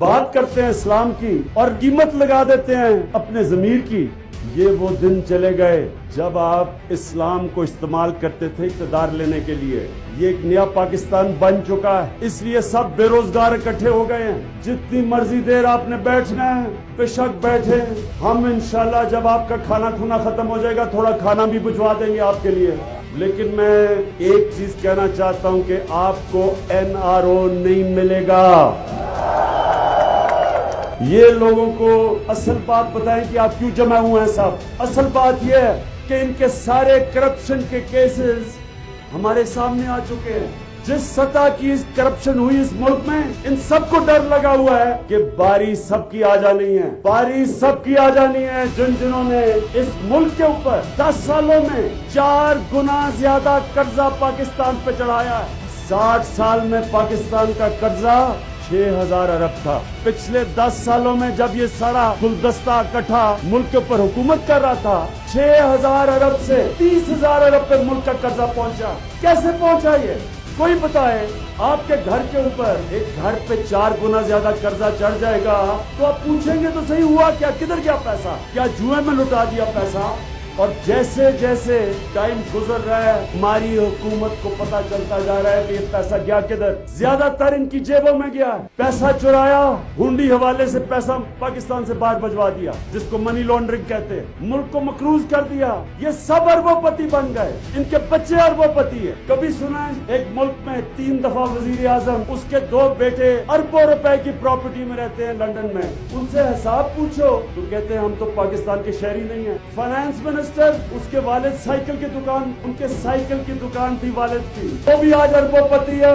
بات کرتے ہیں اسلام کی اور قیمت لگا دیتے ہیں اپنے ضمیر کی. یہ وہ دن چلے گئے جب آپ اسلام کو استعمال کرتے تھے اقتدار لینے کے لیے. یہ ایک نیا پاکستان بن چکا ہے, اس لیے سب بے روزگار اکٹھے ہو گئے ہیں. جتنی مرضی دیر آپ نے بیٹھنا ہے بے شک بیٹھے. ہم انشاءاللہ جب آپ کا کھانا کھونا ختم ہو جائے گا تھوڑا کھانا بھی بھجوا دیں گے آپ کے لیے. لیکن میں ایک چیز کہنا چاہتا ہوں کہ آپ کو NRO نہیں ملے گا. یہ لوگوں کو اصل بات بتائیں کہ آپ کیوں جمع ہوئے ہیں صاحب. اصل بات یہ ہے کہ ان کے سارے کرپشن کے کیسز ہمارے سامنے آ چکے ہیں. جس سطح کی کرپشن ہوئی اس ملک میں ان سب کو ڈر لگا ہوا ہے کہ باری سب کی آ جانی ہے, باری سب کی آ جانی ہے. جنہوں نے اس ملک کے اوپر 10 سالوں میں 4 گنا زیادہ قرضہ پاکستان پہ چڑھایا ہے. 60 سال میں پاکستان کا قرضہ 6000 ارب تھا. پچھلے 10 سالوں میں جب یہ سارا گلدستہ اکٹھا ملک کے اوپر حکومت کر رہا تھا 6000 ارب سے 30,000 ارب پر ملک کا قرضہ پہنچا. کیسے پہنچا یہ کوئی بتائے. آپ کے گھر کے اوپر ایک گھر پہ 4 گنا زیادہ قرضہ چڑھ جائے گا تو آپ پوچھیں گے تو صحیح ہوا کیا, کدھر گیا پیسہ, کیا جوئے میں لٹا دیا پیسہ. اور جیسے جیسے ٹائم گزر رہا ہے ہماری حکومت کو پتا چلتا جا رہا ہے کہ یہ پیسہ گیا کدھر. زیادہ تر ان کی جیبوں میں گیا ہے. پیسہ چرایا, ہنڈی حوالے سے پیسہ پاکستان سے باہر بھجوا دیا جس کو منی لانڈرنگ کہتے ہیں. ملک کو مقروض کر دیا. یہ سب اربوں پتی بن گئے. ان کے بچے اربوں پتی ہے. کبھی سنا ہے ایک ملک میں 3 دفعہ وزیر اعظم, اس کے 2 بیٹے اربوں روپے کی پراپرٹی میں رہتے ہیں لندن میں. ان سے حساب پوچھو تو کہتے ہیں ہم تو پاکستان کے شہری نہیں ہیں. فائنانس منسٹر اس کے والد سائیکل کی دکان, ان کے سائیکل کی دکان تھی والد کی, وہ بھی آج اربوں پتی ہے.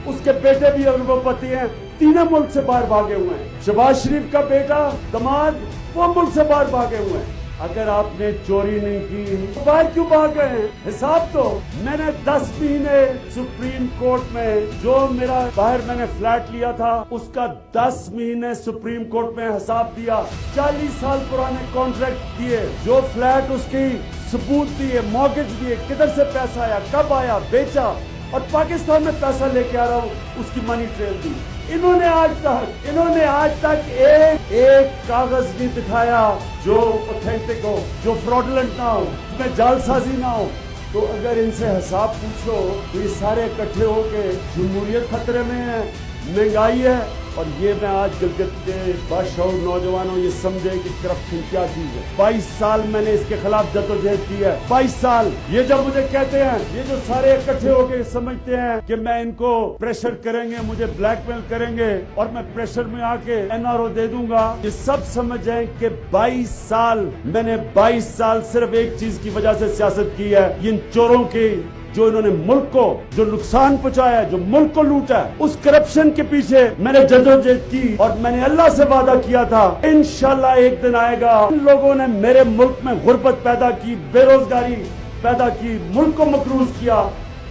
اس کے بیٹے بھی اربوں پتی ہیں. تینوں ملک سے باہر بھاگے ہوئے ہیں. شہباز شریف کا بیٹا دماد وہ ملک سے باہر بھاگے ہوئے ہیں. اگر آپ نے چوری نہیں کی تو باہر کیوں بھاگ گئے ہیں. حساب تو میں نے 10 مہینے سپریم کورٹ میں جو میرا باہر میں نے فلیٹ لیا تھا اس کا 10 مہینے سپریم کورٹ میں حساب دیا. 40 سال پرانے کانٹریکٹ دیے, جو فلیٹ اس کی ثبوت دیے, مارگیج دیے, کدھر سے پیسہ آیا, کب آیا, بیچا, اور پاکستان میں پیسہ لے کے آ رہا ہوں, اس کی منی ٹریل دی. انہوں نے آج تک ایک کاغذ نہیں دکھایا جو اوتھینٹک ہو, جو فراڈولنٹ نہ ہو, اس میں جعل سازی نہ ہو. تو اگر ان سے حساب پوچھو تو یہ سارے اکٹھے ہو کے جمہوریت خطرے میں ہے, مہنگائی ہے. اور یہ میں آج گلگت کے باشعور نوجوانوں یہ سمجھے کہ کرپشن کیا چیز ہے. 22 سال میں نے اس کے خلاف جدوجہد کی ہے. 22 سال. یہ جب مجھے کہتے ہیں, یہ جو سارے اکٹھے ہو کے سمجھتے ہیں کہ میں ان کو پریشر کریں گے, مجھے بلیک میل کریں گے اور میں پریشر میں آ کے NRO دے دوں گا, یہ سب سمجھ جائیں کہ 22 سال میں نے 22 سال صرف ایک چیز کی وجہ سے سیاست کی ہے. ان چوروں کی جو انہوں نے ملک کو جو نقصان پہنچایا ہے, جو ملک کو لوٹا ہے, اس کرپشن کے پیچھے میں نے جدوجہد کی. اور میں نے اللہ سے وعدہ کیا تھا انشاءاللہ ایک دن آئے گا. ان لوگوں نے میرے ملک میں غربت پیدا کی, بے روزگاری پیدا کی, ملک کو مقروض کیا.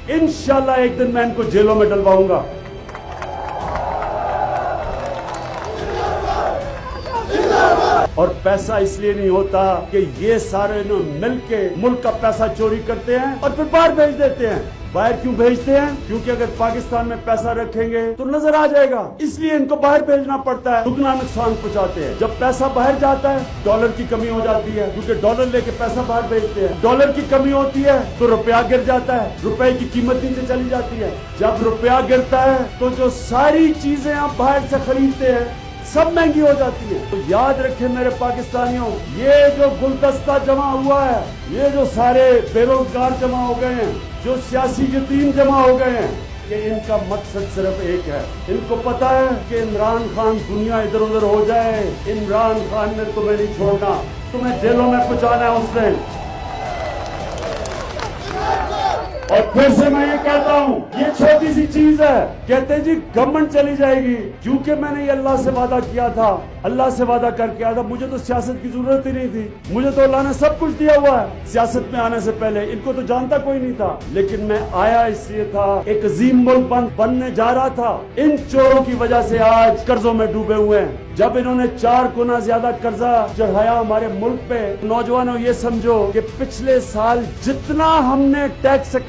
انشاءاللہ ایک دن میں ان کو جیلوں میں ڈلواؤں گا. اور پیسہ اس لیے نہیں ہوتا کہ یہ سارے لوگ مل کے ملک کا پیسہ چوری کرتے ہیں اور پھر باہر بھیج دیتے ہیں. باہر کیوں بھیجتے ہیں؟ کیونکہ اگر پاکستان میں پیسہ رکھیں گے تو نظر آ جائے گا, اس لیے ان کو باہر بھیجنا پڑتا ہے. دگنا نقصان پہنچاتے ہیں. جب پیسہ باہر جاتا ہے ڈالر کی کمی ہو جاتی ہے, کیونکہ ڈالر لے کے پیسہ باہر بھیجتے ہیں. ڈالر کی کمی ہوتی ہے تو روپیہ گر جاتا ہے, روپے کی قیمت نیچے چلی جاتی ہے. جب روپیہ گرتا ہے تو جو ساری چیزیں آپ باہر سے خریدتے ہیں سب مہنگی ہو جاتی ہے. تو یاد رکھیں میرے پاکستانیوں, یہ جو گلدستہ جمع ہوا ہے, یہ جو سارے بے روزگار جمع ہو گئے ہیں, جو سیاسی یتیم جمع ہو گئے ہیں, کہ ان کا مقصد صرف ایک ہے. ان کو پتا ہے کہ عمران خان دنیا ادھر ادھر ہو جائے, عمران خان نے تمہیں نہیں چھوڑنا, تمہیں جیلوں میں پہنچانا ہے اس نے. اور پھر سے میں یہ کہتا ہوں, یہ چھوٹی سی چیز ہے. کہتے جی گورنمنٹ چلی جائے گی, کیونکہ میں نے یہ اللہ سے وعدہ کیا تھا, اللہ سے وعدہ کر کے آیا تھا. مجھے تو سیاست کی ضرورت ہی نہیں تھی, مجھے تو اللہ نے سب کچھ دیا ہوا ہے. سیاست میں آنے سے پہلے ان کو تو جانتا کوئی نہیں تھا, لیکن میں آیا اس لیے تھا, ایک عظیم ملک بننے جا رہا تھا. ان چوروں کی وجہ سے آج قرضوں میں ڈوبے ہوئے ہیں. جب انہوں نے 4 گنا زیادہ قرضہ چڑھایا ہمارے ملک پہ, نوجوانوں یہ سمجھو کہ پچھلے سال جتنا ہم نے ٹیکس